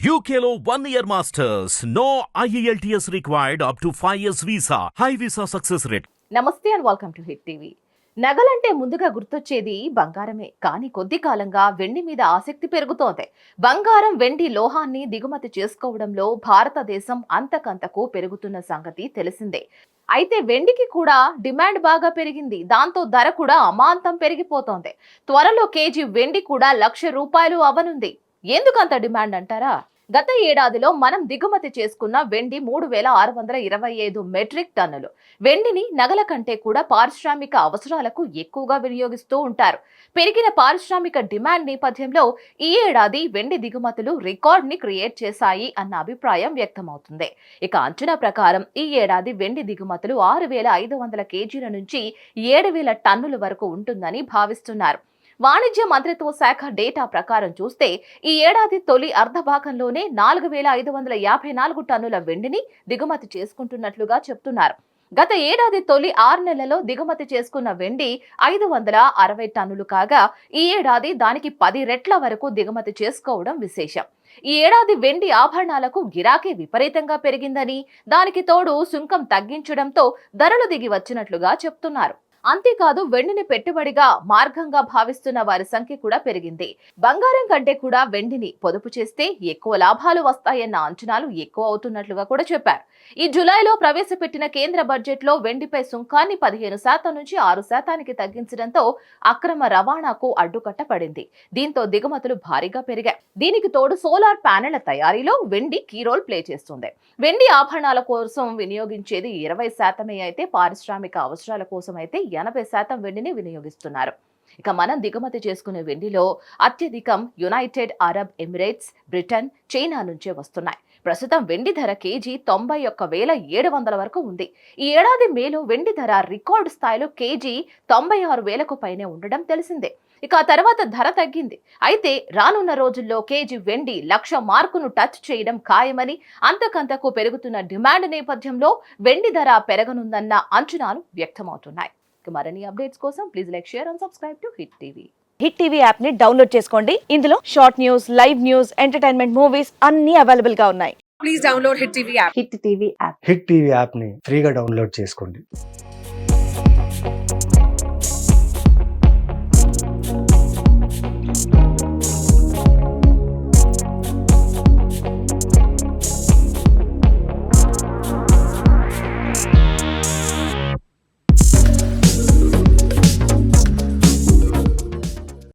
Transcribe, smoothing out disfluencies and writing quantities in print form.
UKLO 1 year masters. No IELTS required up to 5 years visa. High visa success rate. నమస్తే and welcome to hit TV. నగలంటే ముందుగా గుర్తొచ్చేది బంగారమే. కానీ కొద్ది కాలంగా వెండి మీద ఆసక్తి పెరుగుతోంది. బంగారం, వెండి లోహాన్ని దిగుమతి చేసుకోవడంలో భారతదేశం అంతకంతకు పెరుగుతున్న సంగతి తెలిసిందే. అయితే వెండికి కూడా డిమాండ్ బాగా పెరిగింది. దాంతో ధర కూడా అమాంతం పెరిగిపోతోంది. త్వరలో కేజీ వెండి కూడా ₹1,00,000 అవనుంది. ఎందుకంత డిమాండ్ అంటారా? గత ఏడాదిలో మనం దిగుమతి చేసుకున్న వెండి 3,625 మెట్రిక్ టన్నులు. వెండిని నగల కంటే కూడా పారిశ్రామిక అవసరాలకు ఎక్కువగా వినియోగిస్తూ ఉంటారు. పెరిగిన పారిశ్రామిక డిమాండ్ నేపథ్యంలో ఈ ఏడాది వెండి దిగుమతులు రికార్డ్ ని క్రియేట్ చేశాయి అన్న అభిప్రాయం వ్యక్తమవుతుంది. ఇక అంచనా ప్రకారం ఈ ఏడాది వెండి దిగుమతులు 6,500 కేజీల నుంచి 7,000 టన్నుల వరకు ఉంటుందని భావిస్తున్నారు. వాణిజ్య మంత్రిత్వ శాఖ డేటా ప్రకారం చూస్తే ఈ ఏడాది తొలి అర్ధభాగంలోనే 4,554 టన్నుల వెండిని దిగుమతి చేసుకుంటున్నట్లుగా చెప్తున్నారు. గత ఏడాది తొలి 6 నెలల్లో దిగుమతి చేసుకున్న వెండి 560 టన్నులు కాగా ఈ ఏడాది దానికి 10 రెట్ల వరకు దిగుమతి చేసుకోవడం విశేషం. ఈ ఏడాది వెండి ఆభరణాలకు గిరాకీ విపరీతంగా పెరిగిందని, దానికి తోడు సుంకం తగ్గించడంతో ధరలు దిగి వచ్చినట్లుగా చెప్తున్నారు. అంతేకాదు వెండిని పెట్టుబడిగా మార్గంగా భావిస్తున్న వారి సంఖ్య కూడా పెరిగింది. బంగారం కంటే కూడా వెండిని పొదుపు చేస్తే ఎక్కువ లాభాలు వస్తాయన్న అంచనాలు ఎక్కువ అవుతున్నట్లుగా కూడా చెప్పారు. ఈ జూలైలో ప్రవేశపెట్టిన కేంద్ర బడ్జెట్ లో వెండిపై సుంకాన్ని 15% నుంచి 6% తగ్గించడంతో అక్రమ రవాణాకు అడ్డుకట్ట పడింది. దీంతో దిగుమతులు భారీగా పెరిగాయి. దీనికి తోడు సోలార్ ప్యానెళ్ల తయారీలో వెండి కీ రోల్ ప్లే చేస్తుంది. వెండి ఆభరణాల కోసం వినియోగించేది 20% అయితే పారిశ్రామిక అవసరాల కోసం అయితే 80% వెండిని వినియోగిస్తున్నారు. ఇక మనం దిగుమతి చేసుకునే వెండిలో అత్యధికం United Arab Emirates, Britain, China నుంచే వస్తున్నాయి. ప్రస్తుతం వెండి ధర కేజీ 91,700 వరకు ఉంది. ఈ ఏడాది మేలో వెండి ధర రికార్డు స్థాయిలో కేజీ 96,000కు పైనే ఉండడం తెలిసిందే. ఇక ఆ తర్వాత ధర తగ్గింది. అయితే రానున్న రోజుల్లో కేజీ వెండి 1,00,000 మార్కును టచ్ చేయడం ఖాయమని, అంతకంతకు పెరుగుతున్న డిమాండ్ నేపథ్యంలో వెండి ధర పెరగనుందన్న అంచనాలు వ్యక్తమవుతున్నాయి. మరిన్ని అప్డేట్స్ కోసం please like, share and subscribe to hit TV. Hit TV app ని డౌన్లోడ్ చేసుకోండి. ఇందులో short news, live news, entertainment movies అన్ని అవైలబుల్ గా ఉన్నాయి. Please download hit TV app. Hit TV app. Hit TV app ని ఫ్రీగా download చేసుకోండి.